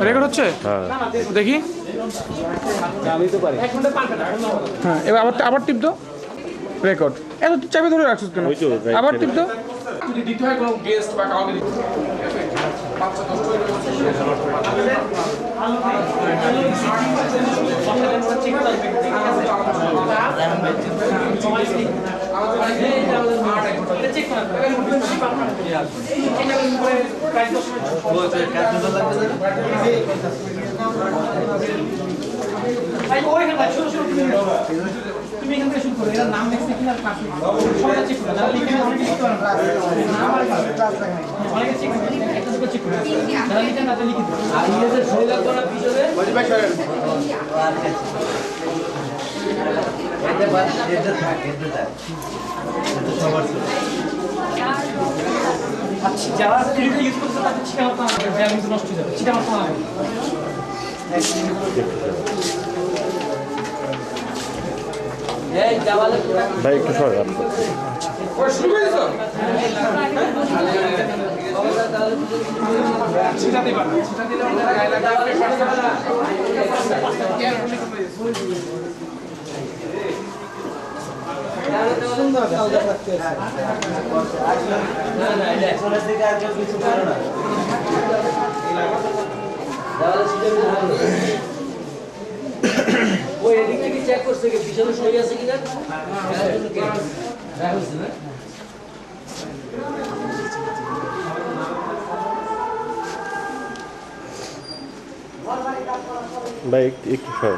Record হচ্ছে? দেখি। হ্যাঁ, এবার আবার টিপ দাও। রেকর্ড। এত চাবি ধরে রাখছিস কেন? আবার টিপ দাও। যদি দিতে হয় কোনো গেস্ট বা কাউকে বাচ্চা কষ্ট হয়ে তুমি এখান থেকে শুরু করো। এর নাম লিখছে কিনা পাশে সবাই চেক করো। যারা লিখে অনেকে লিখতে পারে না, নাম আর অনেকে চেক করে, একটা দুটো চেক করে, যারা লিখে না তারা লিখে দেবে। আর এই যে সই লাগবে না পিছনে ভাই সরেন এটা বাদ এটা থাকে এটা থাকে এটা সবার আচ্ছা যারা এটা ইউজ করতে তাদের চিটা মারতে হবে, ব্যালেন্স কিন্তু নষ্ট হয়ে যাবে, চিটা মারতে হবে। এই দেওয়ালে ভাই একটু সরে রাখো। ওই শুরু করে দিছো? চিটা দিবা, চিটা দিলে ওটা গায়ে লাগবে। সুন্দর কালকে রাখতে আছে। না না এটা সোনার দিকে আর কেউ কিছু করে না। দেওয়ালে চিটা দিলে ভালো। ওই এদিক থেকে চেক করছে কি পিছনে সই আছে কিনা? হ্যাঁ হচ্ছে না। ভাই একটু সর।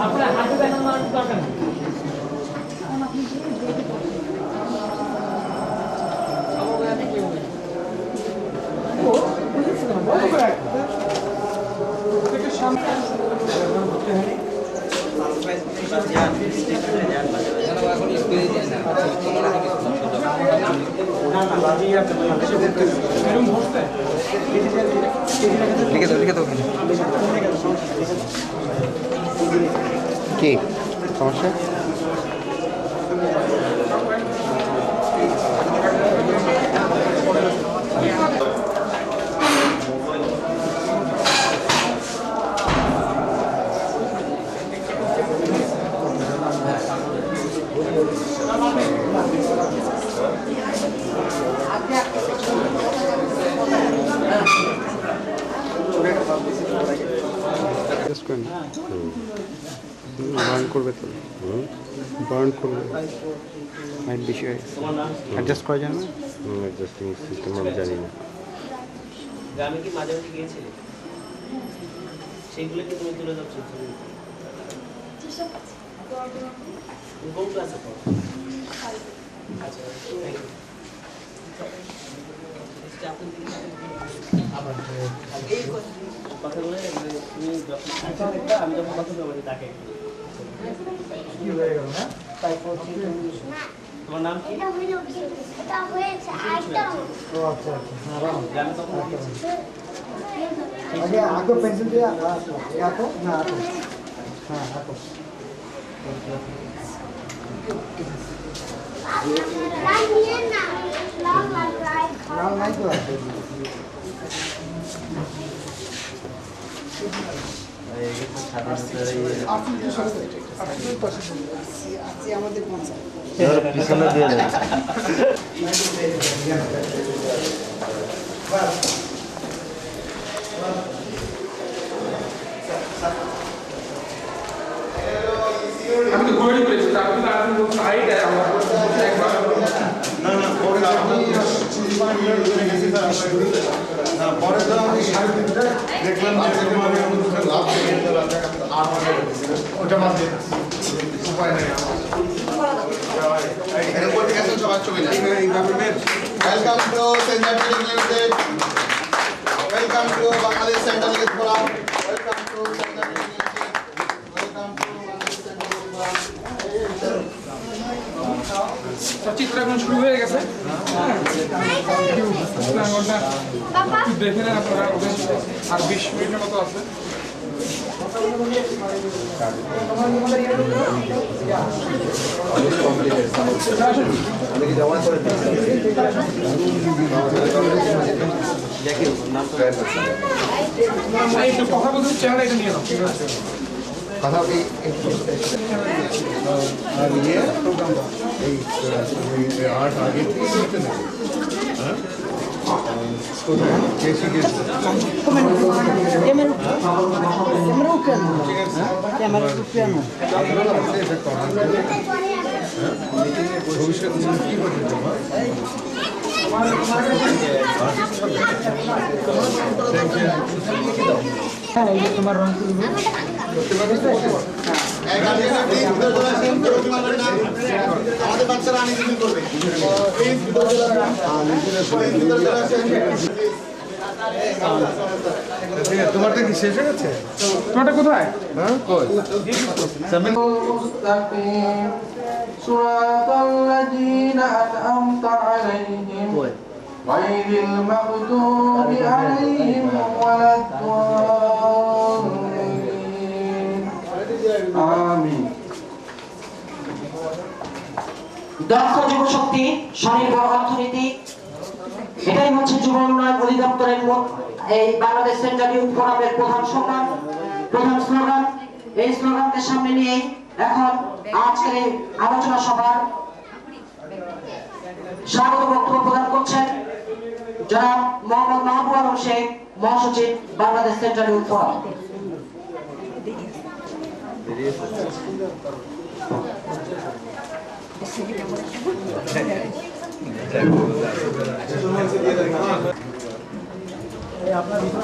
আপনার হাতে দেখানো মারার দরকার নেই। লিখে দাও কি সমস্যা? বার্ন করবে তো, বার্ন করবে মাইট বিষয় অ্যাডজাস্ট করা যায় না। অ্যাডজাস্টিং সিস্টেম আমি জানি না। গ্রামে কি মাঝে মাঝে গিয়েছিলে? সেইগুলো কি তুমি তুলে যাচ্ছ? কোন ক্লাসে পড়ো? আচ্ছা থ্যাংক ইউ। কথা বলে তুমি যখন আমি যখন কথা বলবো তাকে কি হয়ে গেল না? তোমার নাম কি? এটা হয়েছে আইটা। ও আচ্ছা আচ্ছা। হ্যাঁ গ্রামে তখন আগে আগে পেন্সিল দিয়ে আঁকো না আঁকো হ্যাঁ আঁকো লাইন নিয়ে না লাল লাল রাইট লাল নাই তো আছে আমাদের পিছনে দিয়ে নেই। আমি তো ঘুরে করেছি, আপনি তো আপনি সাইড আমার পরে তো আমি 3:30 দেখলাম যে লাভ Welcome to Central Building Limited. Welcome to Bangladesh Central Youth Forum. Welcome to Central Building Limited. Welcome to Bangladesh Central Youth Forum. চিত্র এখন শুরু হয়ে গেছে দেখে নেন আপনারা আর 20 মিনিটের মতো আছে একটু কথা বলতে চেহারা এটা নিয়ে নাও ঠিক আছে কথা আর ये प्रोग्राम এই আর্ট আগে থেকে করতে না হ্যাঁ কোথায় কেসি গেছে ক্যামেরা পিয়ানো ভবিষ্যৎ কি করতে তোমার হ্যাঁ এই যে তোমার রং তুলবো আমাদের বাচ্চারা আনিজিং করবে তোমারটা কি শেষ হয়ে গেছে তোমারটা কোথায় হ্যাঁ কই صراط الذين أنعمت عليهم غير المغضوب عليهم ولا الضالين آمين দক্ষ যুবশক্তি স্বনির্ভর অর্থনীতি এটাই হচ্ছে যুব উন্নয়ন অধিদপ্তরের এই বাংলাদেশ সেন্ট্রাল ইউথ ফোরামের প্রধান স্লোগান এই স্লোগানকে সামনে নিয়ে এখন আজকের এই আলোচনা সভার স্বাগত বক্তব্য প্রদান করছেন জনাব মোহাম্মদ মাহবুব আলম শেখ মহাসচিব বাংলাদেশ সেন্ট্রাল ইউথ ফোরাম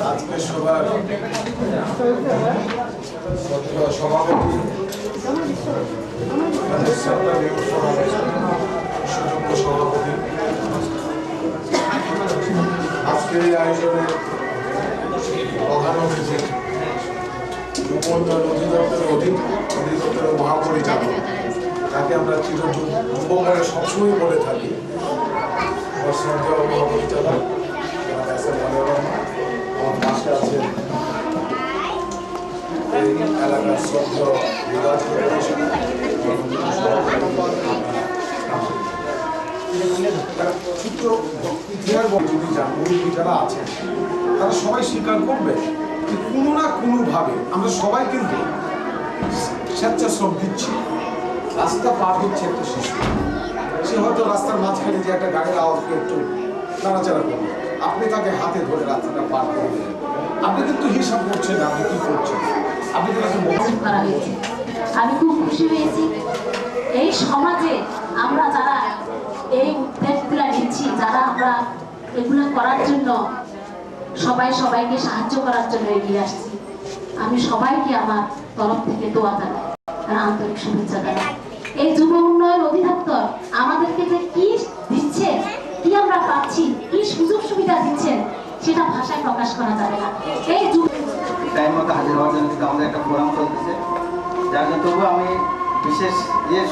আজকে সবার সভাপতি সভাপতি আজকের এই আয়োজনে প্রধান অতিথি যুব উন্নয়ন অধিদপ্তরের মহাপরিচালক তাকে আমরা যুবমনে সবসময় বলে থাকি শ্রদ্ধেয় মহাপরিচালক আমার পাশে আছেন এই এলাকার শ্রদ্ধেয় বিরাজ সূত্র ইতিহাস যদি মুরব্বী যারা আছেন তারা সবাই স্বীকার করবে যে কোনো না কোনোভাবে আমরা সবাই কিন্তু স্বেচ্ছাশ্রম দিচ্ছি রাস্তা পার হচ্ছে একটা শিশু সে হয়তো রাস্তার মাঝখানে যে একটা গাড়ির আওয়াজকে একটু নাড়াচাড়া করবে আপনি তাকে হাতে ধরে রাস্তাটা পার করে দেবেন আপনি কিন্তু হিসাব করছেন আপনি কি করছেন আপনি তো করা হয়েছে আমি খুব খুশি হয়েছি এই সমাজে আমরা যারা এই উদ্যোগগুলো নিচ্ছি যারা আমরা এগুলো করার জন্য সবাইকে সাহায্য করার জন্য এগিয়ে আসছি আমি সবাইকে আমার তরফ থেকে দোয়া জানাই আন্তরিক শুভেচ্ছা জানাই এই যুব উন্নয়ন অধিদপ্তর আমাদেরকে যে কি দিচ্ছে কি আমরা পাচ্ছি কি সুযোগ সুবিধা দিচ্ছেন সেটা ভাষায় প্রকাশ করা যাবে না এই টাইম মতো হাজির হওয়ার জন্য আমাদের একটা ফোরাম চলতেছে যার জন্য তবু আমি বিশেষ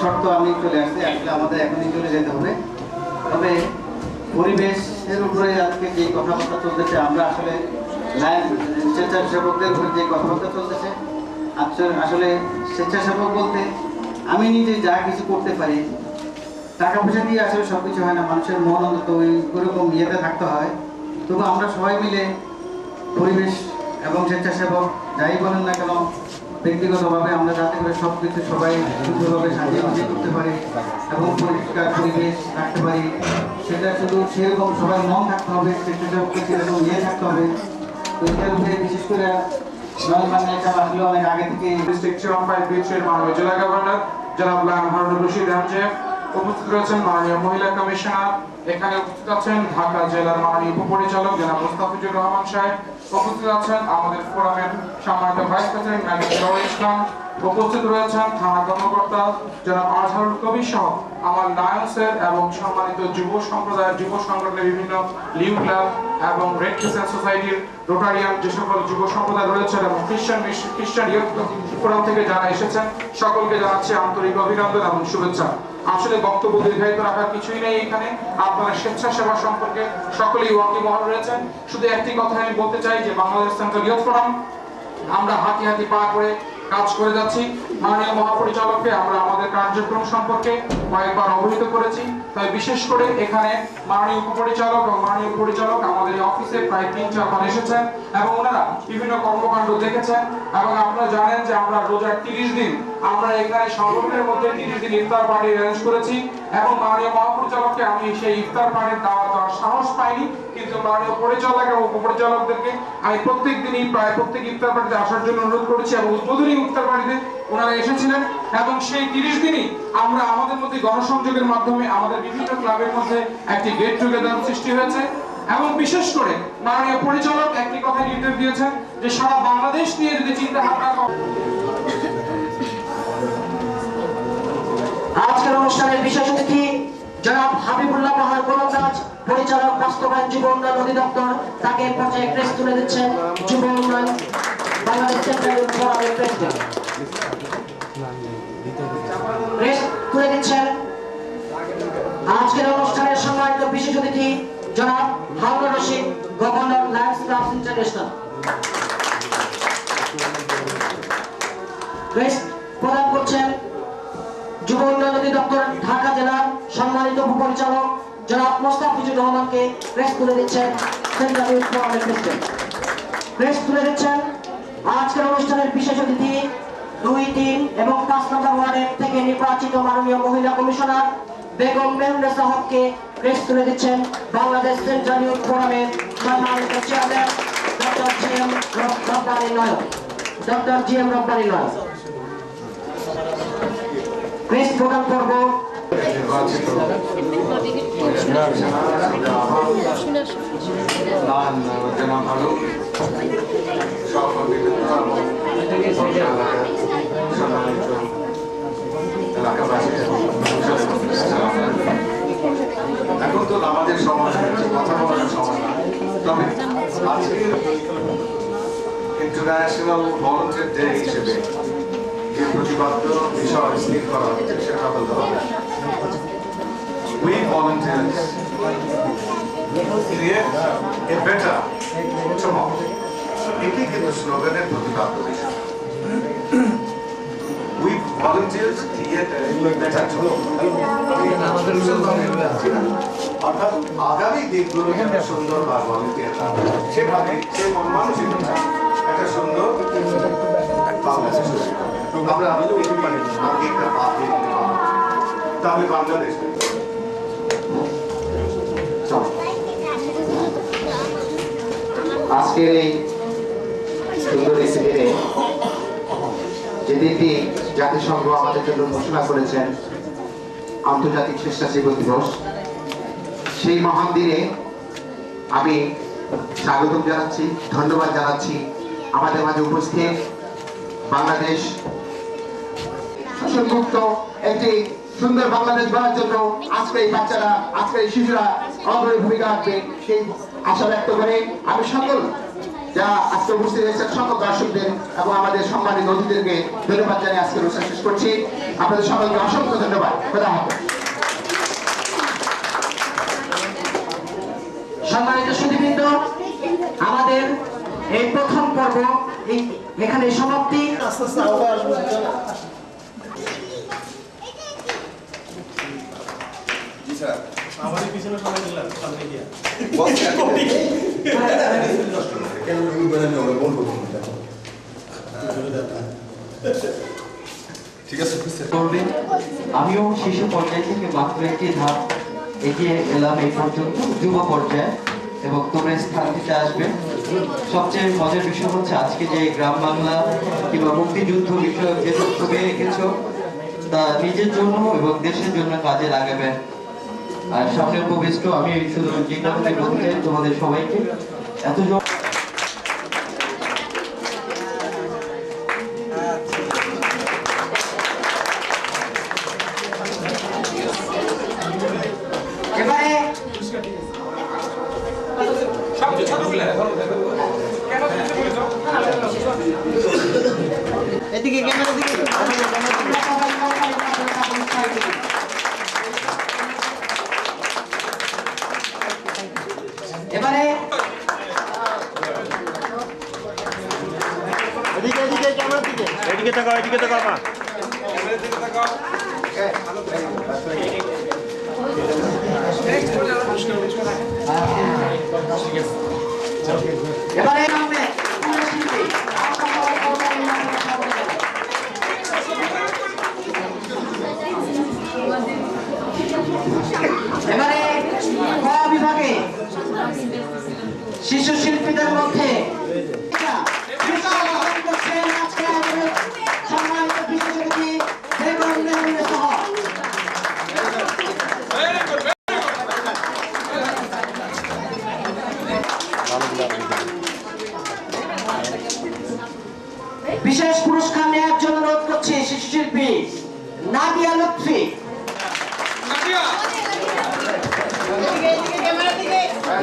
শর্ত আমি চলে আসছি আসলে আমাদের এখনই চলে যেতে হবে তবে পরিবেশের উপরে আজকে যে কথাবার্তা চলতেছে আমরা আসলে স্বেচ্ছাসেবকদের উপরে যে কথাবার্তা চলতেছে আসলে স্বেচ্ছাসেবক বলতে আমি নিজে যা কিছু করতে পারি টাকা পয়সা দিয়ে আসলে সব কিছু হয় না মানুষের মন অন্তত ওইরকম ইয়েতে থাকতে হয় তবু আমরা সবাই মিলে পরিবেশ এবং স্বেচ্ছাসেবক যাই বলেন না কেন ব্যক্তিগতভাবে আমরা যাতে করে সব কিছু সবাই সুন্দরভাবে সাজিয়ে গুছিয়ে করতে পারি এবং পরিষ্কার পরিবেশ রাখতে পারি সেটা শুধু সেরকম সবাই মন থাকতে হবে স্বেচ্ছাসেবককে সেরকম নিয়ে থাকতে হবে তো এটার উপরে বিশেষ করে আসলে অনেক আগে থেকে মাননীয় জেলা গভর্নর জনাব হারুন রশিদ উপস্থিত রয়েছেন মাননীয় মহিলা কমিশনার এখানে উপস্থিত আছেন ঢাকা জেলার মাননীয় উপপরিচালক জনাব মুস্তাফিজুর রহমান সাহেব, উপস্থিত আছেন আমাদের ফোরামের সম্মানিত ভাইস প্রেসিডেন্ট ম্যাডাম জাওয়াল ইসলাম, উপস্থিত রয়েছেন থানা কর্মকর্তা জনাব আজহারুল কবির সহ আমার লায়ন্সের এবং সম্মানিত যুব সম্প্রদায়ের যুব সংগঠনের বিভিন্ন লিউ ক্লাব এবং রেড ক্রিসেন্ট সোসাইটির রোটারিয়ান যে সকল যুব সম্প্রদায় রয়েছেন এবং খ্রিস্টান ইয়ুথ ফোরাম থেকে যারা এসেছেন সকলকে জানাচ্ছি আন্তরিক অভিনন্দন এবং শুভেচ্ছা। আসলে বক্তব্য দীর্ঘায়িত রাখার কিছুই নেই, এখানে আপনারা স্বেচ্ছাসেবা সম্পর্কে সকলেই ওয়াকিবহাল রয়েছেন। শুধু একটি কথা আমি বলতে চাই যে বাংলাদেশ সেন্ট্রাল ইয়ুথ ফোরাম আমরা হাতি হাতি পা করে কাজ করে যাচ্ছি। মাননীয় মহাপরিচালককে আমরা আমাদের কার্যক্রম সম্পর্কে কয়েকবার অবহিত করেছি, তাই বিশেষ করে এখানে মাননীয় উপপরিচালক এবং মাননীয় পরিচালক আমাদের এই অফিসে প্রায় 3-4 বার এসেছেন এবং ওনারা বিভিন্ন কর্মকাণ্ড দেখেছেন। এবং আপনারা জানেন যে আমরা রোজার 30 দিন আমরা এখানে সংগঠনের মধ্যে 30 দিন ইফতার পার্টি অ্যারেঞ্জ করেছি এবং মাননীয় মহাপরিচালককে আমি সেই ইফতার পার্টির দাওয়াত দেওয়ার সাহস পাইনি, কিন্তু মাননীয় পরিচালক এবং উপপরিচালকদেরকে আমি প্রত্যেক দিনই প্রায় প্রত্যেক ইফতার পার্টিতে আসার জন্য অনুরোধ করেছি এবং উদ্বোধনী ইফতার পার্টিতে ওনারা এসেছিলেন। এবং সেই 30 দিনই আমরা আমাদের মধ্যে গণসংযোগের মাধ্যমে আমাদের বিভিন্ন ক্লাবের মধ্যে একটি গেট টুগেদার সৃষ্টি হয়েছে এবং বিশেষ করে মাননীয় পরিচালক একটি কথা নির্দেশ দিয়েছেন যে সারা বাংলাদেশ নিয়ে যদি চিন্তা ভাবনা করেন। আজকের অনুষ্ঠানের বিশেষ অতিথি জনাব হাবিবুল্লাহ বাহার গোলন্দাজ, পরিচালক বাস্তবায়ন যুব উন্নয়ন অধিদপ্তর, তাকে পর্যায়ে ক্রেস্ট তুলে দিচ্ছেন যুব উন্নয়ন বাংলাদেশ সেন্ট্রাল ফোরামের প্রেসিডেন্ট। ক্রেস্ট তুলে দিচ্ছেন আজকের অনুষ্ঠানের সম্মানিত বিশেষ অতিথি জনাব Harun Rashid, governor Lions club international. Crest প্রদান করছেন যুব উন্নয়ন অধিদপ্তর ঢাকা জেলার সম্মানিত উপপরিচালক জনাব মুস্তাফিজুর রহমানকে ক্রেস্ট তুলে দিচ্ছেন সেন্ট্রাল ইয়ুথ ফোরামের প্রেসিডেন্ট। ক্রেস্ট তুলে দিচ্ছেন আজকের অনুষ্ঠানের বিশেষ অতিথি 2, 3 এবং 5 নম্বর ওয়ার্ডের থেকে নির্বাচিত মাননীয় মহিলা কমিশনার বেগম মেহরুন্নেসা হককে ক্রেস্ট তুলে দিচ্ছেন বাংলাদেশ সেন্ট্রাল ইয়ুথ ফোরামের সম্মানিত chairman doctor G M Rabbani Nayan. Crest প্রদান করব এখন তো আমাদের সমাজ কথা বলার সময় না, তবে আজকে ইন্টারন্যাশনাল ভলান্টিয়ার ডে হিসেবে যে প্রতিবাদ্য বিষয় স্থির করা হচ্ছে সেটা বলতে হবে। We volunteers create a better tomorrow. এটি কিন্তু স্লোগানের প্রতিবাদ্য বিষয়। We volunteers create a better tomorrow. অর্থাৎ আগামী দিনগুলো যেন সুন্দর বা ভলান্টিয়াররা সেভাবে সে মন মানসিকতা একটা সুন্দর বাংলাদেশ আমরা আগে একটা পা দিয়ে দিতে পারবো, তাহলে বাংলাদেশ আজকের এই সুন্দর দিনে যে দিনটি জাতিসংঘ আমাদের জন্য ঘোষণা করেছেন আন্তর্জাতিক স্বেচ্ছাসেবক দিবস, সেই মহান দিনে আমি স্বাগতম জানাচ্ছি, ধন্যবাদ জানাচ্ছি আমাদের মাঝে উপস্থিত বাংলাদেশ শোষণমুক্ত একটি সুন্দর বাংলাদেশ গড়ার জন্য আজকে এই বাচ্চারা, আজকে এই শিশুরা অগ্রণী ভূমিকা রাখবে সেই আশা ব্যক্ত করে আমি সকল যা আজকে উপস্থিত হয়েছেন সকল দর্শকদের এবং আমাদের সম্মানিত অতিথিদেরকে ধন্যবাদ জানিয়ে আজকের অনুষ্ঠান শেষ করছি। আপনাদের সকলকে অসংখ্য ধন্যবাদ। খোদা হাফেজ। সম্মানিত সুধীবৃন্দ, আমাদের এই প্রথম পর্ব এখানে সমাপ্তি। আমাদের পিছনে সবাই দিলাম সামনে গিয়া ঠিক আছে। আমিও শিশু পর্যায় থেকে মাত্র একটি ধাপ এগিয়ে এলাম এই পর্যন্ত যুব পর্যায়ে, এবং তোমরা স্থান দিতে আসবে। সবচেয়ে মজার বিষয় হচ্ছে আজকে যে গ্রাম বাংলা কিংবা মুক্তিযুদ্ধ বিষয়ক যে ছবি এঁকেছ তা নিজের জন্য এবং দেশের জন্য কাজে লাগাবেন। আর সামনের উপবিষ্ট আমি শুধু যে কথাটি বলতে চাই তোমাদের সবাইকে এত এবারে এদিকে ক্যামেরা দিকে এবারে এদিকে এদিকে ক্যামেরার দিকে এদিকে তাকাও মা এবারে নামবে শিল্পী এবারে ক বিভাগে শিশু শিল্পীদের মধ্যে সম্মানিত বিশেষ অতিথি সহ বিশেষ পুরস্কার নেওয়ার জন্য অনুরোধ করছি শিশু শিল্পী নাদিয়া লুৎফি।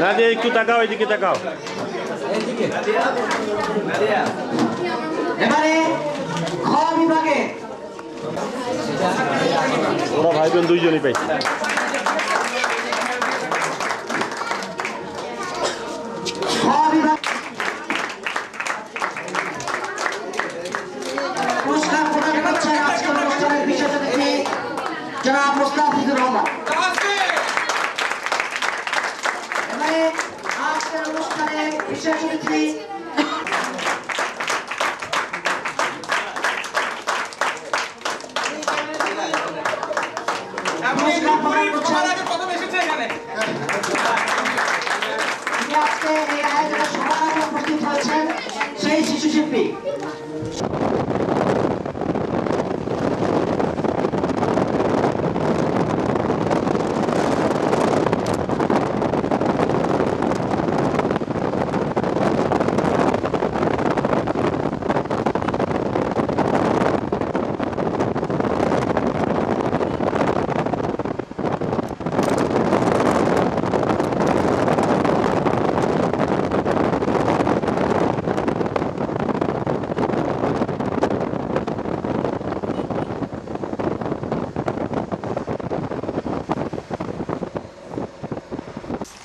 নাদিয়া একটু তাকাও এদিকে তাকাও এবারে খ বিভাগে ওরা ভাই বোন দুইজনই পাইছে খ বিভাগ পুরস্কার প্রদান করছেন আজকের অনুষ্ঠানের বিশেষ অতিথি জনাব মুস্তাফিজুর রহমান। এবারে আজকের অনুষ্ঠানে বিশেষ অতিথি আজকে এই আয়োজনের সমাধানে উপস্থিত হয়েছেন সেই শিশু শিল্পী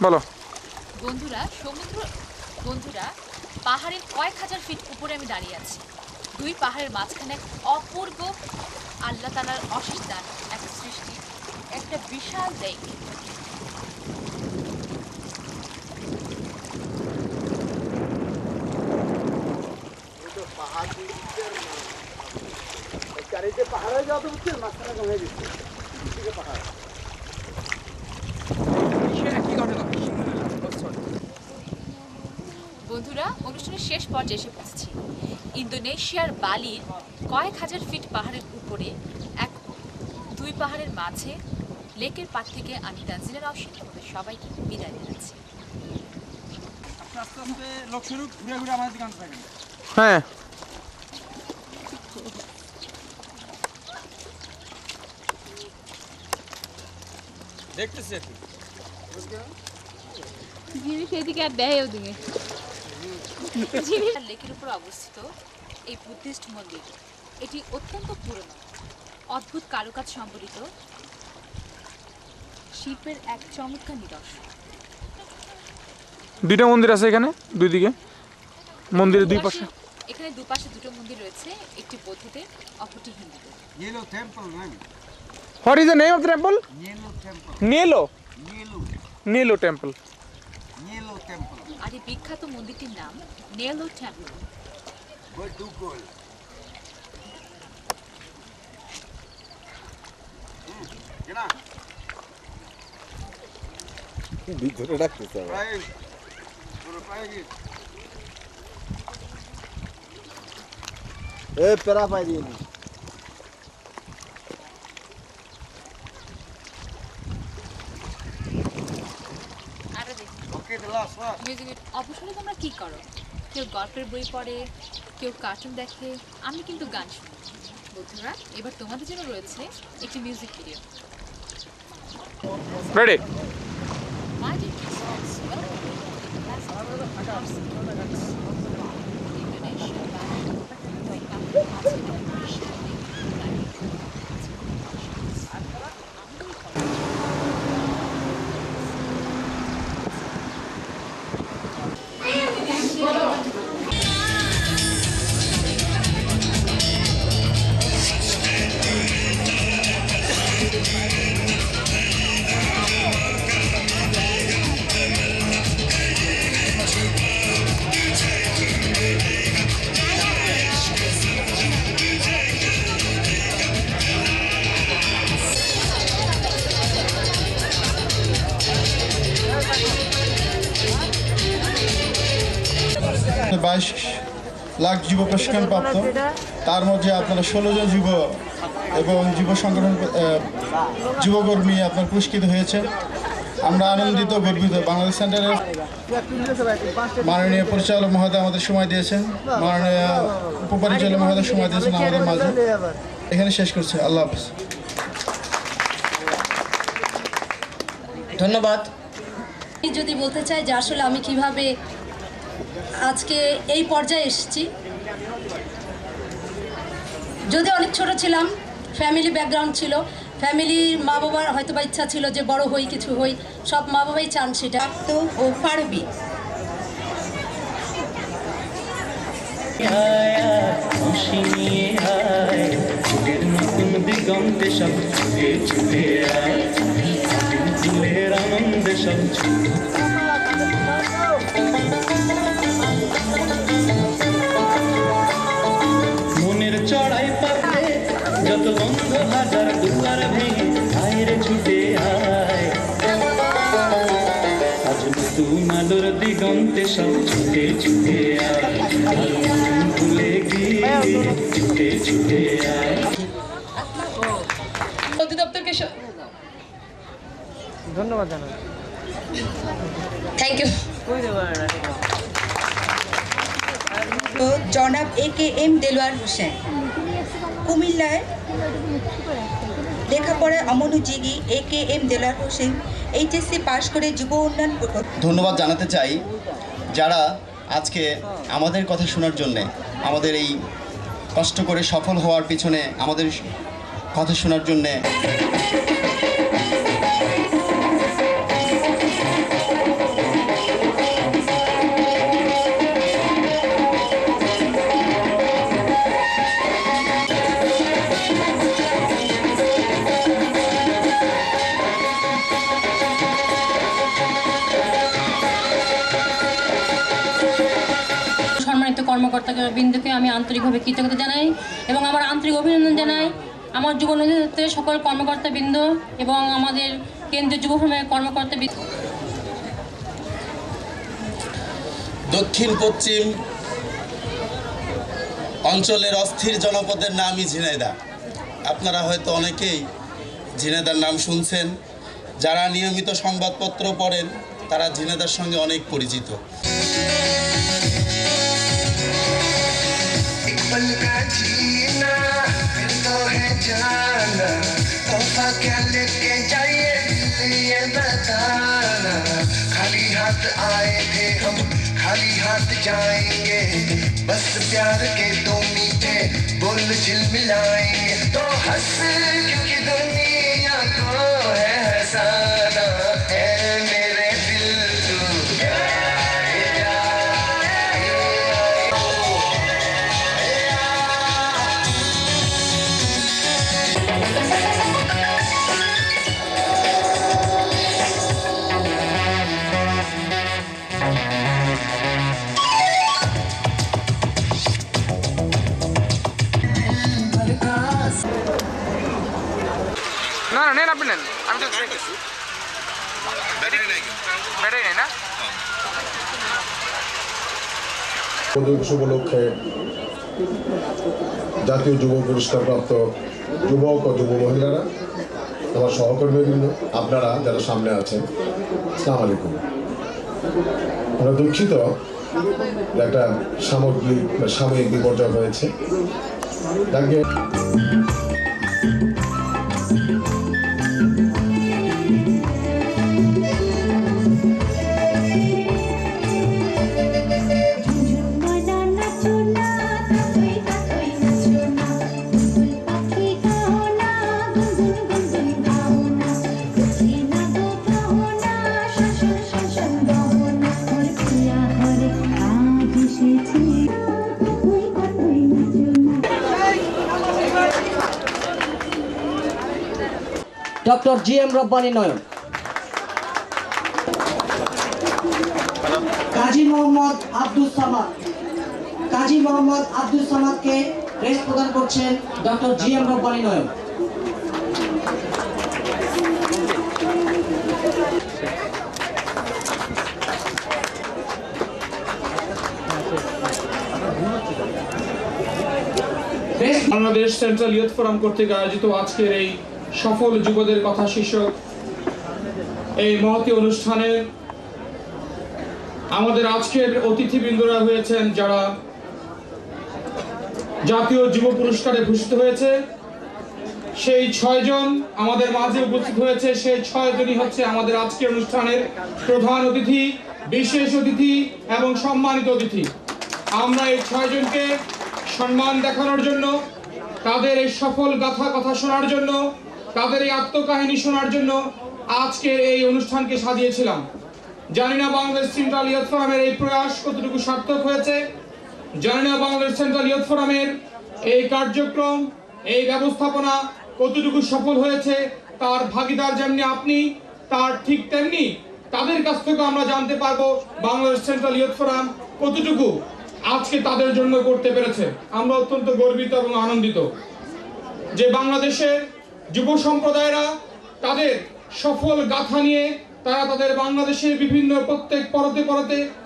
বলো। বন্ধুরা পাহাড়ের কয়েক হাজার ফিট উপরে আমি দাঁড়িয়ে আছি। দুই পাহাড়ের মাঝখানে অপূর্ব আল্লাহ তাআলার অশেষ দান, এক সৃষ্টি, একটা বিশাল লেক। পাহাড়ে যাওয়া তো বুঝছেন মাঝখানে কমে গেছে পাহাড় বন্ধুরা অনুষ্ঠানের শেষ পর্যায়ে এসে পৌঁছেছি। ইন্দোনেশিয়ার বালির কয়েক হাজার ফিট পাহাড়ের উপরে দুই পাহাড়ের মাঝে লেকের পাড় থেকে আমি তানজিলা রওশন তোমাদের সবাইকে বিদায় জানাচ্ছি। হ্যাঁ দেখতেছি লেকের উপর অবস্থিত এই বুদ্ধিস্ট মন্দির, এটি অত্যন্ত পুরনো, অদ্ভুত কারুকাজ সম্বলিত শিল্পের এক চমৎকার নিদর্শন। দুইটা মন্দির আছে এখানে, দুই দিকে মন্দিরের দুই পাশে। এখানে দুপাশে দুটো মন্দির রয়েছে, একটি বৌদ্ধদের, অপরটি হিন্দুদের। Yellow temple, right? What is the name of the temple? Yellow temple. Nelo. Yellow. Nelo temple. Yellow temple. আর এই বিখ্যাত মন্দিরটির নাম নেলো টেম্পল। Badugol. কেনা ভিতরে রাখতেছে প্রায় পুরো প্রায় কি এ পেরা পাই দিই মিউজিকের অবসরে তোমরা কি করো? কেউ গল্পের বই পড়ে, কেউ কার্টুন দেখে, আমি কিন্তু গান শুনি। বন্ধুরা, এবার তোমাদের জন্য রয়েছে একটি music video. Ready. My dear listeners, welcome to the classic Indonesia lakh যুব প্রশিক্ষণ প্রাপ্ত, তার মধ্যে আপনারা 16 জন যুব এবং যুব সংগঠন যুবকর্মী আপনার পুরস্কৃত হয়েছে। আমরা আনন্দিত, গর্বিত। বাংলাদেশ সেন্টারের মাননীয় পরিচালক মহোদয় আমাদের সময় দিয়েছেন, মাননীয় উপপরিচালক মহোদয় সময় দিয়েছেন আমাদের মাঝে। এখানে শেষ করছে। আল্লাহ হাফেজ। ধন্যবাদ। যদি বলতে চাই যে আসলে আমি কিভাবে আজকে এই পর্যায়ে এসেছি, যদি অনেক ছোট ছিলাম, ফ্যামিলি ব্যাকগ্রাউন্ড ছিল, ফ্যামিলির মা বাবার হয়তো বা ইচ্ছা ছিল যে বড় হই, কিছু হই, সব মা বাবাই চান সেটা। তো ও পারবি। খুশি নিয়ে আয়, নতুন দিগন্তে সব ছুটে ছুটে আয়, ফুলের আনন্দে সব মনের চড়াই পাতে যত বন্ধ হাজার দুয়ার ভেঙে আয়রে ছুটে আয়, আজ নতুন আলোর দিগন্তে সব ছুটে ছুটে আয়, ভুলে গিয়ে ছুটে ছুটে আয়। অধিদপ্তরকে ধন্যবাদ জানাই। Thank you. জনাব AKM দেলোয়ার হোসেন, কুমিল্লায় লেখাপড়ায় অমনোযোগী AKM দেলোয়ার হোসেন HSC পাশ করে যুব উন্নয়ন। ধন্যবাদ জানাতে চাই যারা আজকে আমাদের কথা শোনার জন্যে, আমাদের এই কষ্ট করে সফল হওয়ার পিছনে আমাদের কথা শোনার জন্যে কর্মকর্তা বৃন্দকে আমি আন্তরিকভাবে কৃতজ্ঞতা জানাই এবং আমার আন্তরিক অভিনন্দন জানাই আমার যুব নেতৃত্বের সকল কর্মকর্তা বৃন্দ এবং আমাদের কেন্দ্রীয় যুব ফোরামের কর্মকর্তা বৃন্দ। দক্ষিণ পশ্চিম অঞ্চলের অস্থির জনপদের নামই ঝিনাইদহ। আপনারা হয়তো অনেকেই ঝিনাইদহর নাম শুনছেন, যারা নিয়মিত সংবাদপত্র পড়েন তারা ঝিনাইদহর সঙ্গে অনেক পরিচিত। पल का जीना फिर तो है जाना, तोहफा क्या लेके जाइए ये बताना, खाली हाथ आए थे हम खाली हाथ जाएंगे, बस प्यार के दो मीठे बोल झिलमिलाएंगे, तो हंस क्योंकि दुनिया को है हंसाना, है मेरे दिल तू না না নেন, আপনি নেন, আমি তো ব্যাটারি নেই না। দিবস উপলক্ষে জাতীয় যুব পুরস্কার প্রাপ্ত যুবক ও যুব মহিলারা, আমার সহকর্মীবৃন্দ, আপনারা যারা সামনে আছেন, আসসালামু আলাইকুম। আমরা দুঃখিত একটা সাময়িক বিপর্যয় হয়েছে। Doctor G M. রব্বানী নয়ন, কাজী মোহাম্মদ আব্দুল সামাদকে রেস্ট প্রদান করছেন doctor G M. Rabbani Nayan. Bangladesh central youth forum কর্তৃক আয়োজিত আজকের এই সফল যুবদের কথা শীর্ষক এই মহতী অনুষ্ঠানে আমাদের আজকের অতিথিবৃন্দরা হয়েছেন যারা জাতীয় যুব পুরস্কারে ভূষিত হয়েছে। সেই 6 জন আমাদের মাঝে উপস্থিত হয়েছে। সেই 6 জনই হচ্ছে আমাদের আজকের অনুষ্ঠানের প্রধান অতিথি, বিশেষ অতিথি এবং সম্মানিত অতিথি। আমরা এই 6 জনকে সম্মান দেখানোর জন্য, তাদের এই সফল গাথা কথা শোনার জন্য, তাদের এই আত্মকাহিনী শোনার জন্য আজকের এই অনুষ্ঠানকে সাজিয়েছিলাম। জানি না বাংলাদেশ সেন্ট্রাল ইয়ুথ ফোরামের এই প্রয়াস কতটুকু সার্থক হয়েছে, জানি না বাংলাদেশ সেন্ট্রাল ইয়ুথ ফোরামের এই কার্যক্রম, এই ব্যবস্থাপনা কতটুকু সফল হয়েছে। তার ভাগিদার যেমনি আপনি, তার ঠিক তেমনি তাদের কাছ থেকে আমরা জানতে পারবো বাংলাদেশ সেন্ট্রাল ইয়ুথ ফোরাম কতটুকু আজকে তাদের জন্য করতে পেরেছে। আমরা অত্যন্ত গর্বিত এবং আনন্দিত যে বাংলাদেশের যুব সম্প্রদায়েরা তাদের সফল গাথা নিয়ে তারা তাদের বাংলাদেশের বিভিন্ন প্রত্যেক পরতে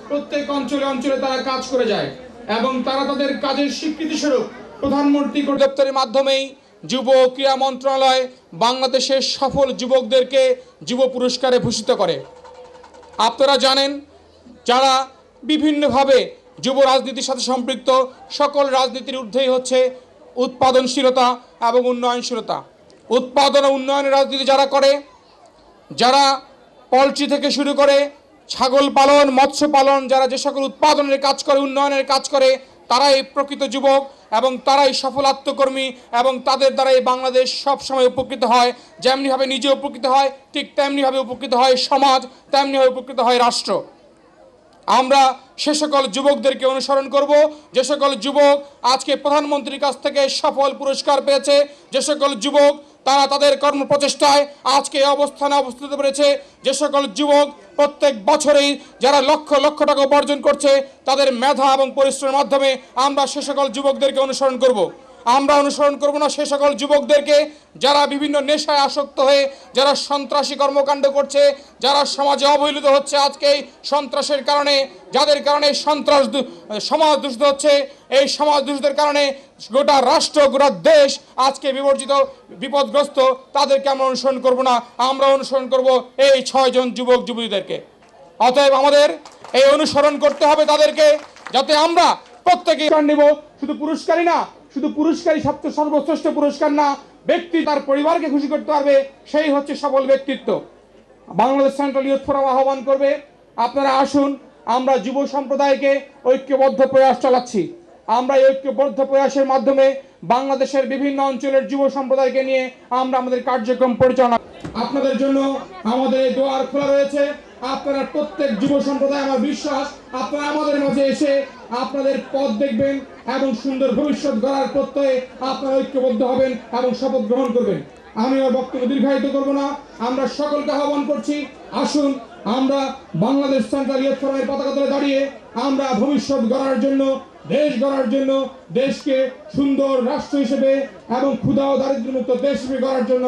প্রত্যেক অঞ্চলে অঞ্চলে তারা কাজ করে যায় এবং তারা তাদের কাজের স্বীকৃতি স্বরূপ প্রধানমন্ত্রী দপ্তরের মাধ্যমেই যুব ক্রীড়া মন্ত্রণালয় বাংলাদেশের সফল যুবকদেরকে যুব পুরস্কারে ভূষিত করে। আপনারা জানেন, যারা বিভিন্নভাবে যুব রাজনীতির সাথে সম্পৃক্ত, সকল রাজনীতির ঊর্ধ্বেই হচ্ছে উৎপাদনশীলতা এবং উন্নয়নশীলতা। উৎপাদন ও উন্নয়নের রাজনীতি যারা করে, যারা পোলট্রি থেকে শুরু করে ছাগল পালন, মৎস্য পালন, যারা যে সকল উৎপাদনের কাজ করে, উন্নয়নের কাজ করে, তারাই প্রকৃত যুবক এবং তারাই সফল আত্মকর্মী এবং তাদের দ্বারাই বাংলাদেশ সবসময় উপকৃত হয়। যেমনিভাবে নিজে উপকৃত হয়, ঠিক তেমনিভাবে উপকৃত হয় সমাজ, তেমনিভাবে উপকৃত হয় রাষ্ট্র। আমরা সে সকল যুবকদেরকে অনুসরণ করব, যে সকল যুবক আজকে প্রধানমন্ত্রীর কাছ থেকে সফল পুরস্কার পেয়েছে, যে সকল যুবক তারা তাদের কর্মপ্রচেষ্টায় আজকে এই অবস্থানে অবস্থিত পেরেছে, যে সকল যুবক প্রত্যেক বছরেই যারা লক্ষ লক্ষ টাকা উপার্জন করছে তাদের মেধা এবং পরিশ্রমের মাধ্যমে আমরা সে সকল যুবকদেরকে অনুসরণ করব। আমরা অনুসরণ করব না সে সকল যুবকদেরকে যারা বিভিন্ন নেশায় আসক্ত হয়ে যারা সন্ত্রাসী কর্মকাণ্ড করছে, যারা সমাজে অবহেলিত হচ্ছে আজকে এই সন্ত্রাসের কারণে, যাদের কারণে সমাজ দূষিত হচ্ছে। এই সমাজ দূষিতের কারণে গোটা রাষ্ট্র, গোটা দেশ আজকে বিপদগ্রস্ত। তাদেরকে আমরা অনুসরণ করব না, আমরা অনুসরণ করব এই 6 জন যুবক যুবতীদেরকে। অতএব আমাদের এই অনুসরণ করতে হবে তাদেরকে, যাতে আমরা প্রত্যেকে নিব। শুধু পুরস্কারই না, শুধু পুরস্কারই সর্বশ্রেষ্ঠ পুরস্কার না, ব্যক্তি তার পরিবারকে খুশি করতে পারবে, সেই হচ্ছে সফল ব্যক্তিত্ব। বাংলাদেশ সেন্ট্রাল ইয়ুথ ফোরাম আহ্বান করবে, আপনারা আসুন, আমরা যুব সম্প্রদায়কে ঐক্যবদ্ধ প্রয়াস চালাচ্ছি। আমরা এই ঐক্যবদ্ধ প্রয়াসের মাধ্যমে বাংলাদেশের বিভিন্ন অঞ্চলের যুব সম্প্রদায়কে নিয়ে আমরা আমাদের কার্যক্রম পরিচালনা। আপনাদের জন্য আমাদের এই দুয়ার খোলা রয়েছে। আপনারা প্রত্যেক যুব সম্প্রদায়, আমার বিশ্বাস আপনারা আমাদের মাঝে এসে আপনাদের পথ দেখবেন এবং সুন্দর ভবিষ্যৎ গড়ার প্রত্যয়ে আপনারা ঐক্যবদ্ধ হবেন এবং শপথ গ্রহণ করবেন। আমি আর বক্তব্য দীর্ঘায়িত করব না, আমরা সকলকে আহ্বান করছি, আসুন আমরা বাংলাদেশ সেন্ট্রাল ইয়ুথ ফোরামের পতাকা তলে দাঁড়িয়ে আমরা ভবিষ্যৎ গড়ার জন্য, দেশ গড়ার জন্য, দেশকে সুন্দর রাষ্ট্র হিসেবে এবং ক্ষুধা ও দারিদ্র্যমুক্ত দেশ হিসেবে গড়ার জন্য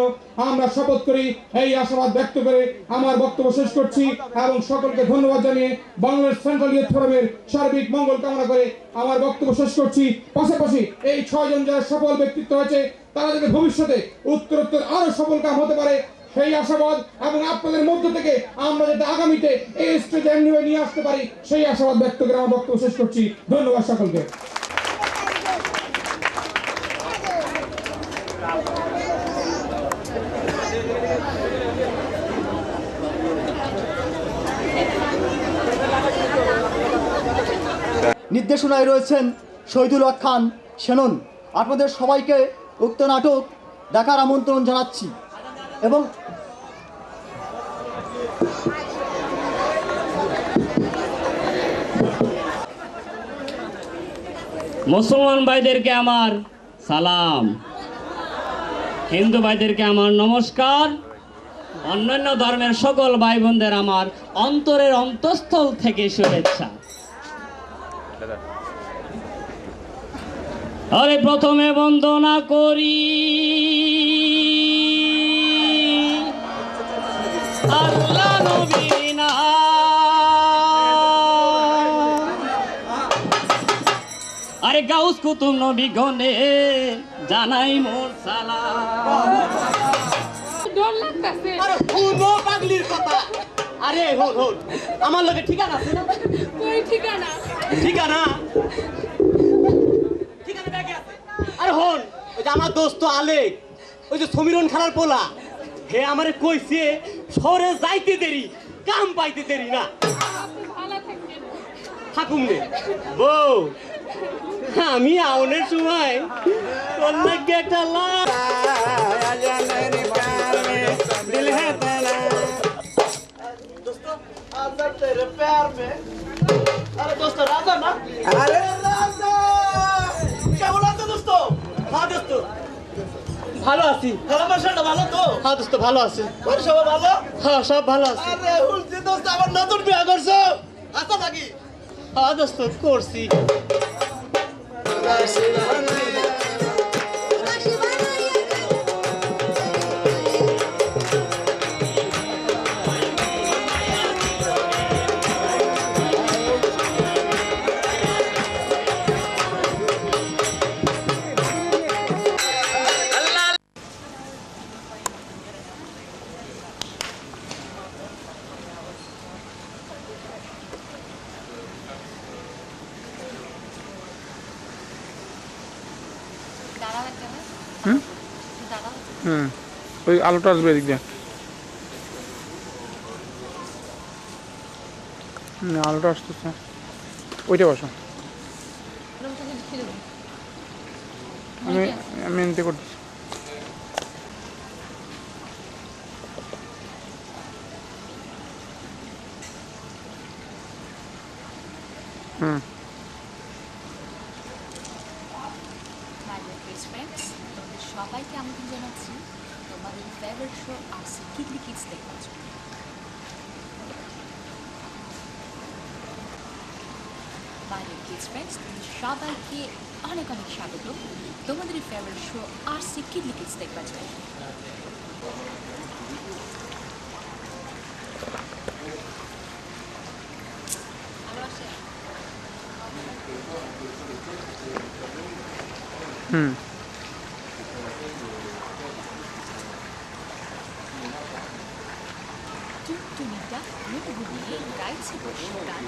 আমরা শপথ করি। এই আশাবাদ ব্যক্ত করে আমার বক্তব্য শেষ করছি এবং সকলকে ধন্যবাদ জানিয়ে বাংলাদেশ সেন্ট্রাল ইয়ুথ ফোরামের সার্বিক মঙ্গল কামনা করে আমার বক্তব্য শেষ করছি। পাশাপাশি এই 6 জন যারা সফল ব্যক্তিত্ব হয়েছে তারা যাতে ভবিষ্যতে উত্তরোত্তর আরো সফল কাম হতে পারে সেই আশাবাদ এবং আপনাদের মধ্য থেকে আমরা যাতে আগামীতে এই স্টেজে নিয়ে আসতে পারি সেই আশাবাদ ব্যক্ত করে আমার বক্তব্য শেষ করছি। ধন্যবাদ সকলকে। নির্দেশনায় রয়েছেন শহীদুল হক খান সেনন। আপনাদের সবাইকে উক্ত নাটক দেখার আমন্ত্রণ জানাচ্ছি এবং মুসলমান ভাইদেরকে আমার সালাম, হিন্দু ভাইদেরকে আমার নমস্কার, অন্যান্য ধর্মের সকল ভাই বোনদের আমার অন্তরের অন্তঃস্থল থেকে শুভেচ্ছা। আরে প্রথমে বন্দনা করি আল্লাহ নবীর নাম, আরে গাউস কুতুব নবী গনে জানাই মোর সালাম। আরে শুনো পাগলির কথা। আরে হল হল আমার লগে ঠিকানা আছে না? কই ঠিকানা? ঠিকানা ঠিকানা ব্যাগে আছে। আরে হল ওই যে আমার দোস্ত আলেক, ওই যে সমীরন খালার পোলা, হে আমারে কইছে শহরে যাইতে দেরি কাম পাইতে দেরি না। থাকুম নে বউ, আমি আউনের সময় তোর নাকি একটা লাভ दिल है तेरा दोस्तों आज तेरे प्यार में। अरे दोस्तों राजा ना, अरे राजा क्या बोला था दोस्तों? हाँ दोस्तों ভালো আছি। ভালো মাসাটা ভালো তো? হ্যাঁ দোস্ত ভালো আছি। আর সব ভালো? হ্যাঁ সব ভালো আছে। আরে হুলছি দোস্ত আবার নতুন বিয়ে করছো? আচ্ছা নাকি? হ্যাঁ দোস্ত করছি। ওই আলোটা আসবে এদিক দিয়ে, আলোটা আসতেছে, ওইটা বসো। আমি এনতে করতেছি। সবাইকে আমন্ত্রণ জানাচ্ছি তোমাদের favourite show RC Kidly Kids দেখার জন্য। বাইরের কিডস ফ্রেন্ডস সবাইকে অনেক অনেক স্বাগত তোমাদের favourite show RC Kidly Kids দেখার জন্য। টুনটুনিটা মুখ ঘুরিয়ে গাইছে বসে গান,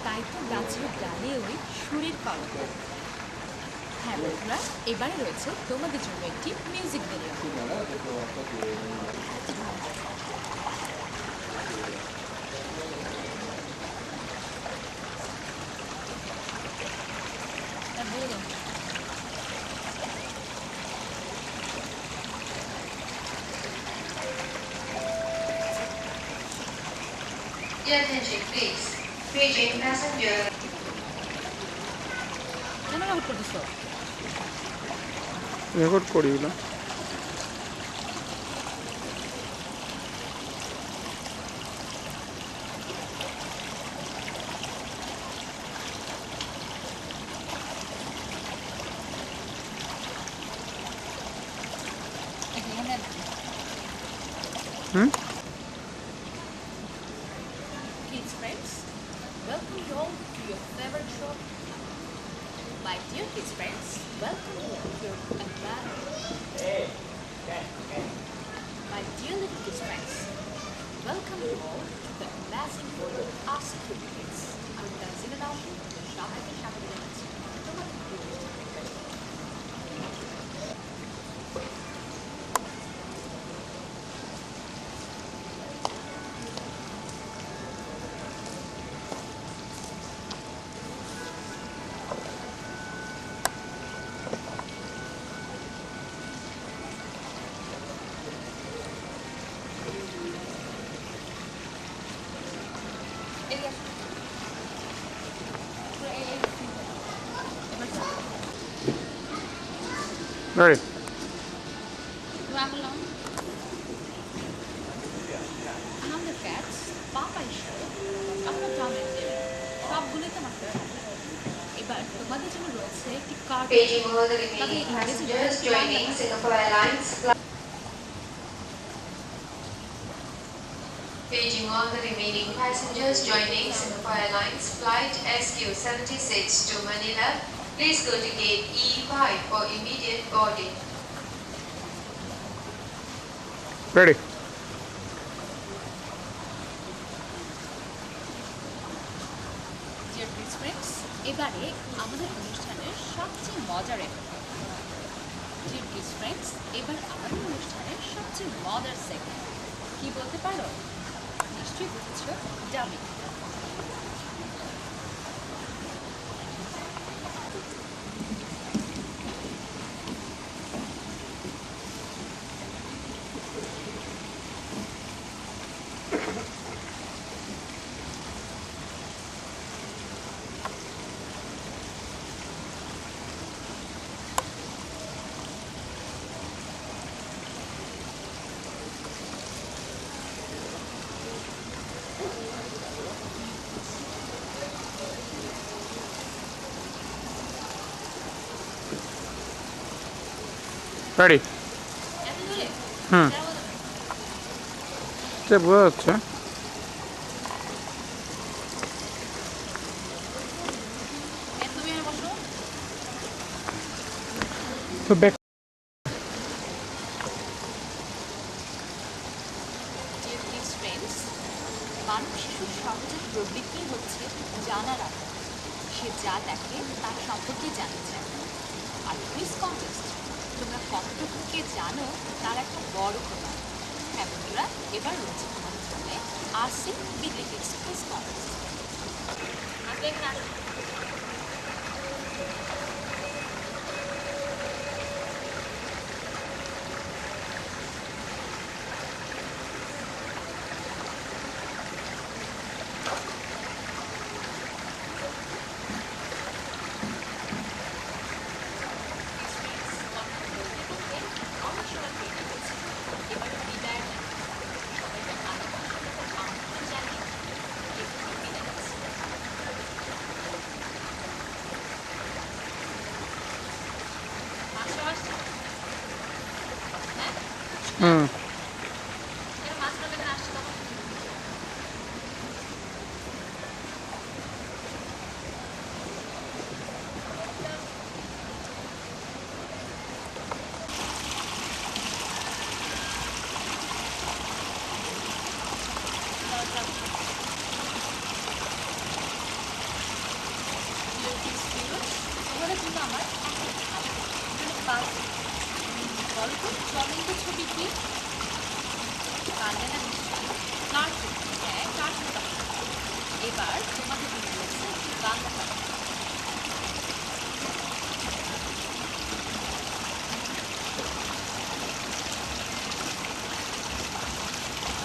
তাই তো গাছের ডালে ওই সুরের কলম। হ্যাঁ বন্ধুরা, এবারে রয়েছে তোমাদের জন্য একটি music video. Your attention, please. Reaching passenger. Record করি ওগুলো। Kids friends, welcome you all to your favorite show. My dear kids friends, welcome you to your environment. My dear little Ready. Ramblon. I'm the cats. Papa is sure. আপনার জানেন সবগুলোই তো মাত্র এবার তোমাদের জন্য রয়েছে একটি card Paging all the remaining passengers joining Singapore Airlines. Paging all the remaining passengers joining Singapore Airlines flight SQ76 to Manila. Please go to gate E5 for immediate boarding. Ready. Dear friends, এবারে আমাদের অনুষ্ঠানের সবচেয়ে মজার Dear friends, এবার আমাদের অনুষ্ঠানের সবচেয়ে মজার সেগমেন্ট কি বলতে পারো? নিশ্চয়ই বুঝছো, ডাবিং। Ready. এটা বোঝা যাচ্ছে। তো ব্যাক মানব শিশুর সহজাত প্রবৃত্তি হচ্ছে জানার আগ্রহ। সে যা দেখে তার সম্পর্কে জানতে চায়। আর কুইজ কন্টেস্ট তোমরা কতটুকু কে জানো তার একটা বড় প্রমাণ। হ্যাঁ বন্ধুরা, এবার রয়েছে তোমাদের জন্য RC বিলিটিক্স কুইজ কন্টেস্ট। আপনি এখানে আসুন। চলন্ত ছবি কি এবার তোমাদের বাংলা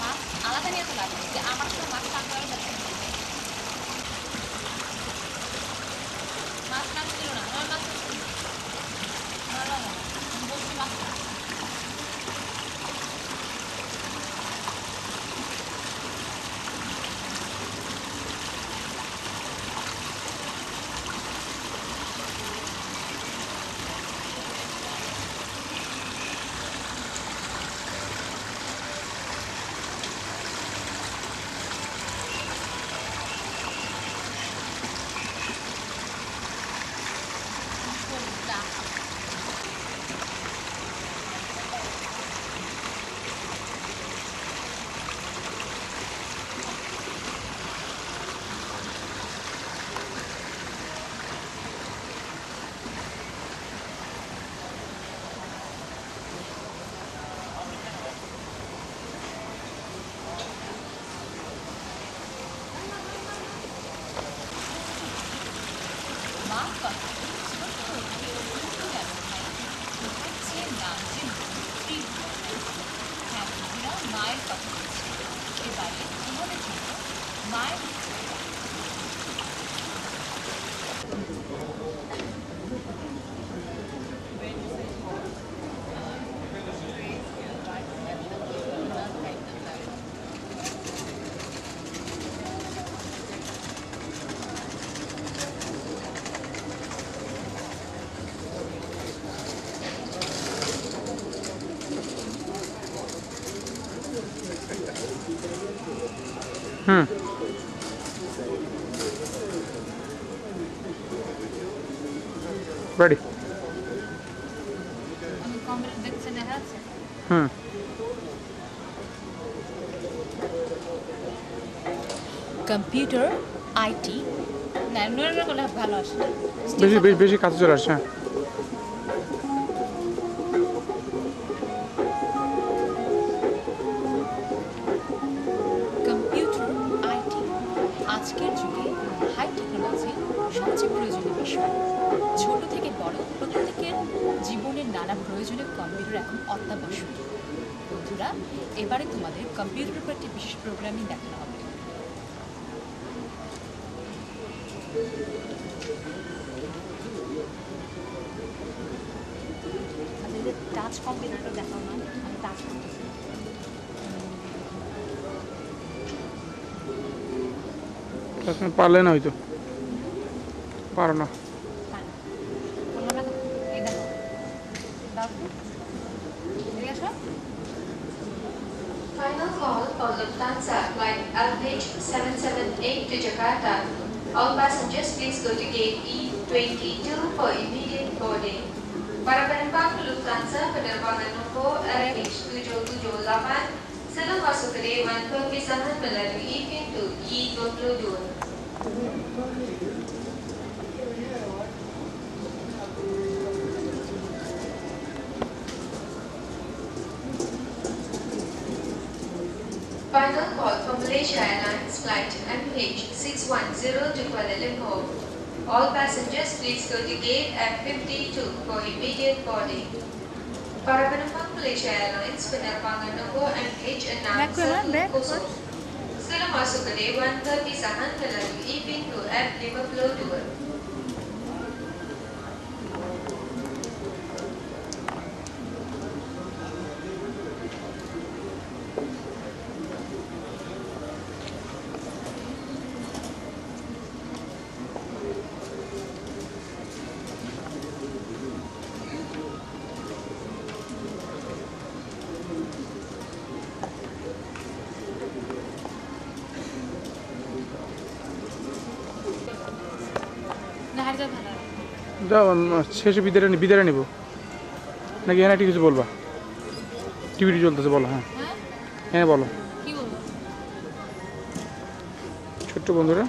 মাছ আলাদা নিয়ে তো লাগবে যে আমার সাথে মাছ টাকা যাচ্ছে মাছ কাজ ছিল না নয় মাছ বলছি মাছ মায়ের কথা বলছি এবারে তোমাদের জন্য মায়ের রেডি কম্পিউটার দেখছেন দেখা যাচ্ছে কম্পিউটার আইটি না করলে ভালো আসে বেশি বেশি বেশি কাছে চলে আসছে কম্পিউটার আইটি আজকের যুগে হাই টেকনোলজি সবচেয়ে প্রয়োজনীয় বিষয় ছোট থেকে বড় প্রত্যেকের জীবনের নানা প্রয়োজনে কম্পিউটার এখন অত্যাবশ্যক বন্ধুরা এবারে তোমাদের কম্পিউটারের উপর একটি বিশেষ প্রোগ্রামিং দেখানো হবে টাচ কম্পিউটারটা দেখাও না আমি টাচ করতেছি পারলে না হয়তো পারো না Final call for Lufthansa flight LH778 to Jakarta. All passengers please go to gate E22 for immediate boarding. Para penumpang Lufthansa penerbangan nombor LH778 silakan masuk ke dewan perpisahan melalui pintu E22. Final call for Malaysia Airlines flight MH610 to Kuala Lumpur. All passengers please go to gate F52 for immediate boarding. Para penumpang Malaysia Airlines penerbangan nombor MH610 sila masuk ke dewan perpisahan melalui pintu F52. যাও শেষে বিদায় নিব নাকি এখানে কিছু বলবা টিভিটি চলতেছে বলো হ্যাঁ হ্যাঁ বলো ছোট্ট বন্ধুরা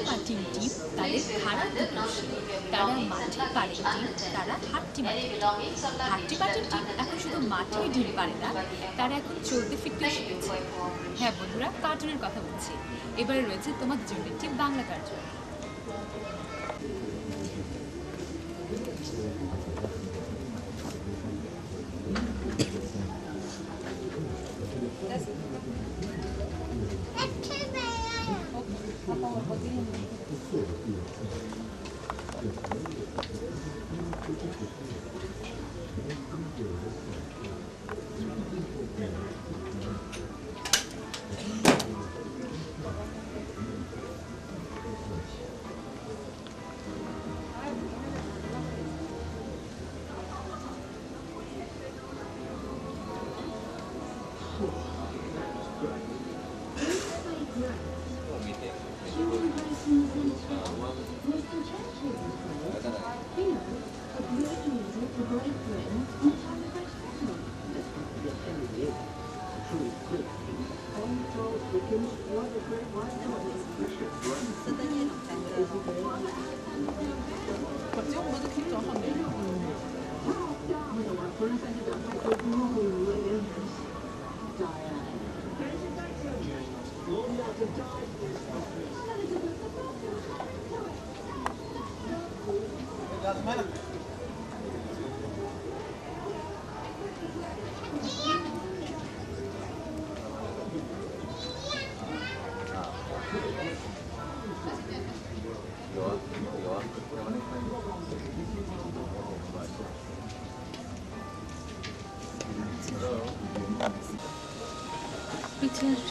হাট্টি ডিম তাদের খাড়া তারা মাঠে পারে ডিম তারা হাট্টি পাটির ডিম এখন শুধু মাঠেই ডিম পারে না তারা এখন চলতে ফিরতে শিখেছে হ্যাঁ বন্ধুরা কার্টুনের কথা বলছি এবারে রয়েছে তোমাদের জন্য একটি বাংলা কার্টুন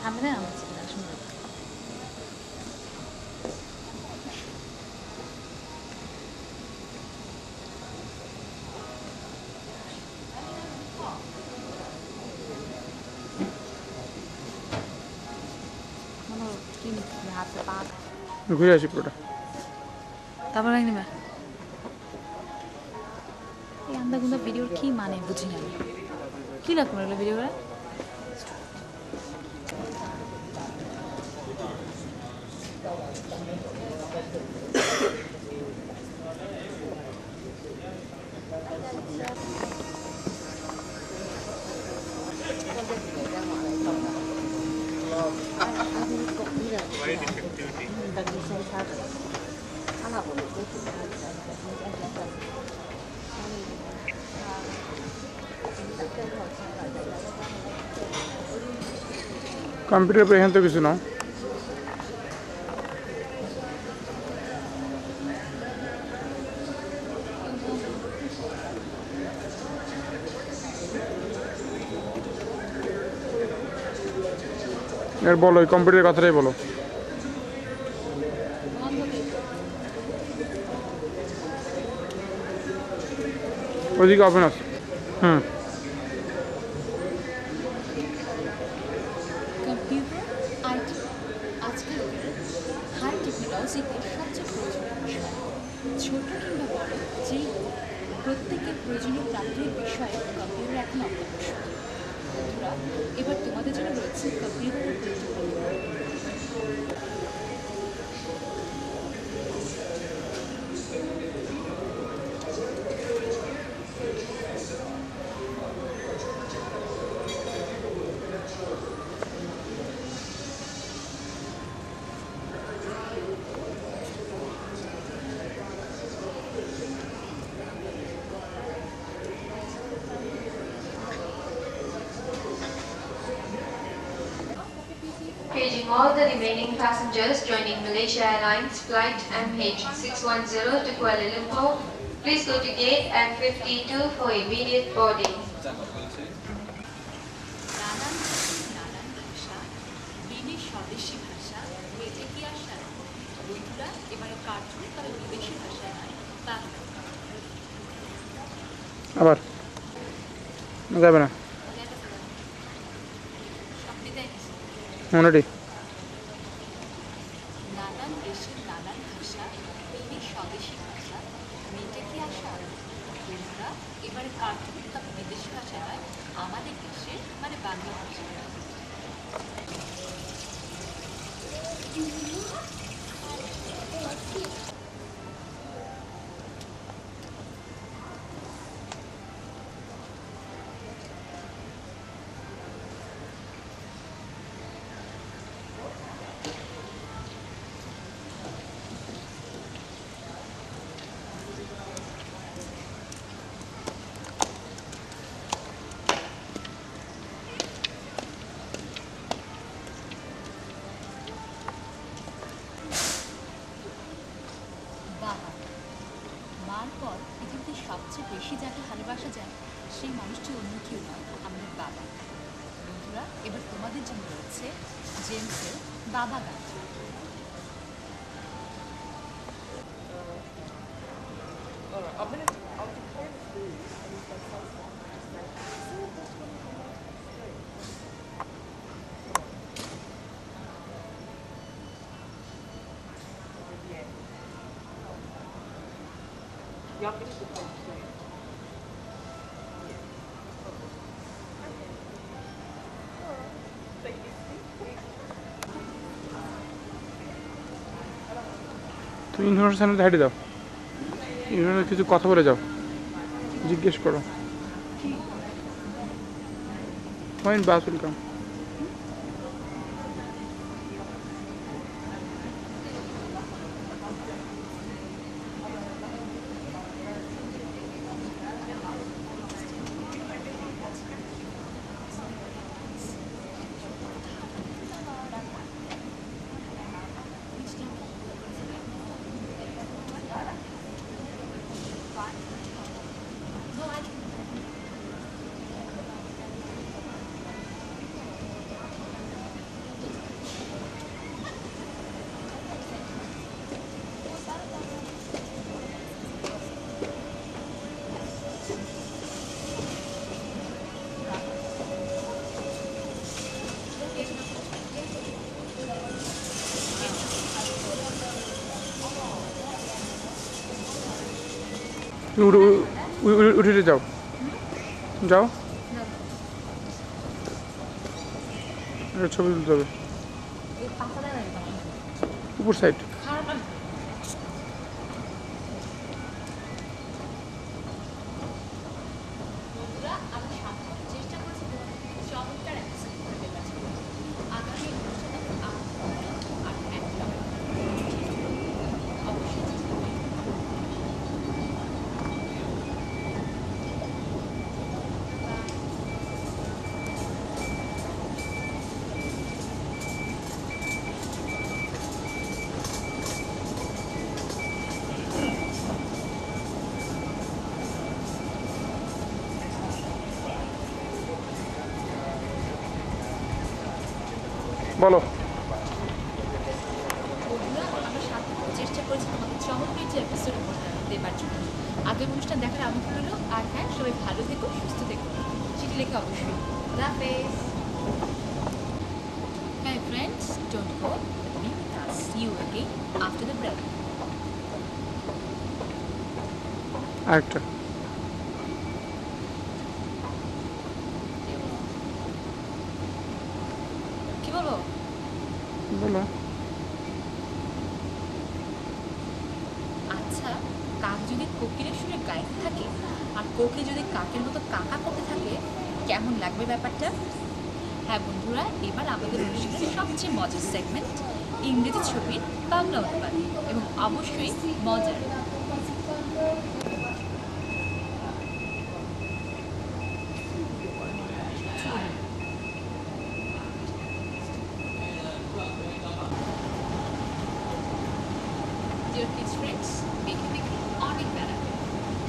সামনে আমার ঘুরে আসি পুরোটা। তারপর নিবা এই আন্দা গুন্দা ভিডিওর কি মানে বুঝি না কি লাগবে এগুলো ভিডিও করে কম্পিউটার পর এখান তো কিছু না এর বলো ওই কম্পিউটারের কথাটাই বলো ওইদিকে ওপেন আছে ছোট কিংবা বড় যেই প্রত্যেকের প্রয়োজনীয় প্রাপ্তির বিষয়ে কম্পিউটার এখন অগ্রসর বন্ধুরা এবার তোমাদের জন্য রয়েছে কম্পিউটারের Paging all the remaining passengers joining Malaysia Airlines flight MH610 to Kuala Lumpur, please go to gate F52 for immediate boarding. স্বদেশী ভাষা মেটে কি আসা বন্ধুরা এবারে কার্টুন তবে বিদেশি ভাষায় নয় বাংলা আবার যাবে না মনেটি নানান দেশের নানান ভাষা তিনি স্বদেশী ভাষা মেটে কি আসা বন্ধুরা এবারে কার্টুন তবে বিদেশি ভাষা নয় আমাদের দেশের মানে বাংলা ভাষা মার পর পৃথিবীতে সবচেয়ে বেশি যাকে ভালোবাসা যায় সেই মানুষটি অন্য কেউ নয় আমাদের বাবা বন্ধুরা এবার তোমাদের জন্য রয়েছে জেমসের বাবা গান তুমি ইনফরমেশন হাইটে দাও ইনফরমেশন কিছু কথা বলে যাও জিজ্ঞেস করো ফাইন বাস ওয়েলকাম উঠে যাও যাও, ছবি তুলতে হবে উপর সাইড। বলো। চেষ্টা করেছি তোমাকে চমৎকার যে এপিসোড দেবার জন্য। আগের অনুষ্ঠান দেখার আমন্ত্রণ হলো। আর হ্যাঁ, সবাই ভালো থেকো, সুস্থ থেকো, চিঠি লেখা অবশ্যই। Hi friends, don't go. Be with us. See you again after the break. আরেকটা কি বলবো? বলো। আচ্ছা, কাক যদি কোকিলের সুরে গাইতে থাকে আর কোকিল যদি কাকের মতো কাকা করতে থাকে, কেমন লাগবে ব্যাপারটা? হ্যাঁ বন্ধুরা, এবার আমাদের অনুষ্ঠানের সবচেয়ে মজার সেগমেন্ট ইংরেজি ছবির বাংলা অনুবাদ, এবং অবশ্যই মজার। Dear kids friends, দেখে দেখে অনেক বেড়া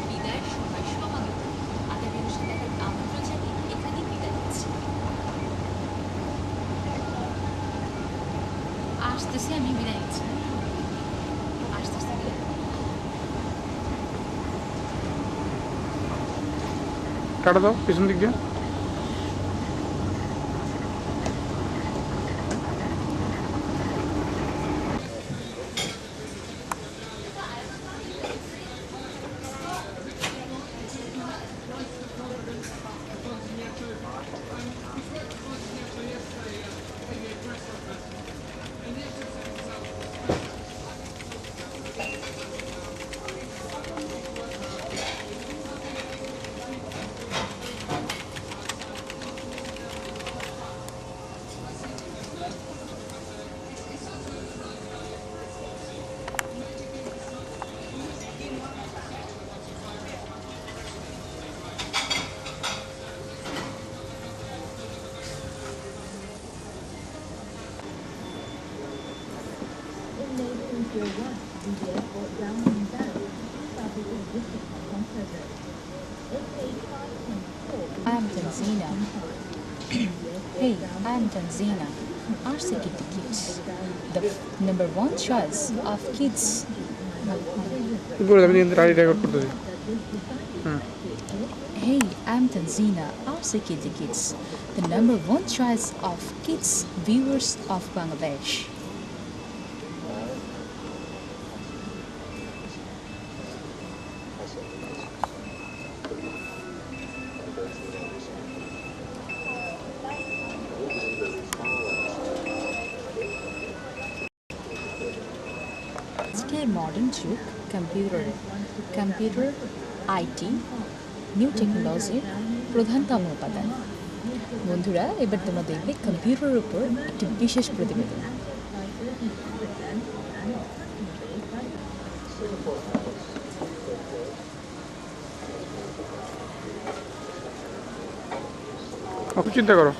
বিদায়ের সময় সমাগত। আগামী অনুষ্ঠান দেখার আমন্ত্রণ জানিয়ে এখানেই বিদায় নিচ্ছি। আসতেছি, আমি বিদায় নিচ্ছি। আসতেছি বিদায়। কাটা দাও পিছন দিক দিয়ে। I'm Tanzina. Hey, I'm Tanzina. RCK Kids, the number one choice of kids. Hey, I'm Tanzina. RCK Kids, the number one choice of kids viewers of Bangladesh. আজকের মডার্ন যুগ কম্পিউটার আইটি নিউ টেকনোলজির প্রধানতম উপাদান। বন্ধুরা, এবার তোমরা দেখবে কম্পিউটারের উপর একটি বিশেষ প্রতিবেদন। চিন্তা করো।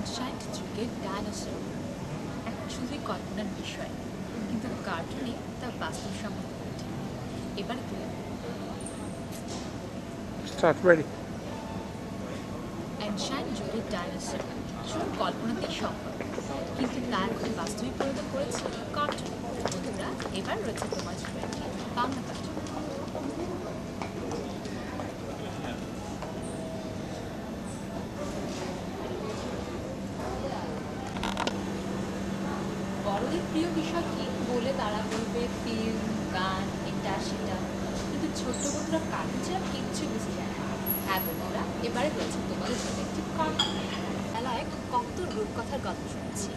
অ্যানশাইন্ট যুগের ডাইনোসর এখন শুধুই কল্পনার বিষয়, কিন্তু কার্টুনে তা বাস্তবসম্মত ওঠে। এবার তুলে অ্যানশাইন্ট যুগের ডাইনোসর শুধু কল্পনাতেই সম্ভব, কিন্তু তা এখন বাস্তবে পরিণত করেছে কার্টুন। বন্ধুরা, এবার রয়েছে তোমার জন্য একটি বাংলা কার্টুন। বড়দের প্রিয় বিষয় কি বলে তারা বলবে ফিল্ম, গান, এটা সেটা, কিন্তু ছোট্ট বন্ধুরা কার্টুন ছাড়া কিচ্ছু বুঝে যায় না। হ্যাঁ বন্ধুরা, এবারে রয়েছে তোমাদের জন্য একটি কার্টুন। মেলায় কত রূপকথার গল্প শুনেছি,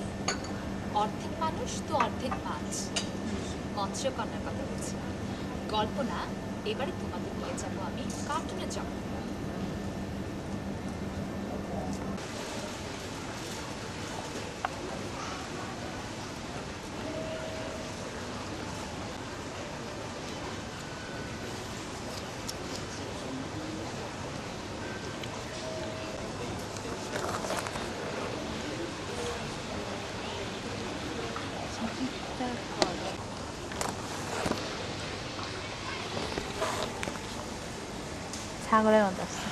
অর্ধেক মানুষ তো অর্ধেক মাছ, মৎস্যকন্যার কথা বলছি। গল্প না, এবারে তোমাদের নিয়ে যাবো আমি কার্টুনের জগৎ। ছাগলের মতো আসছে।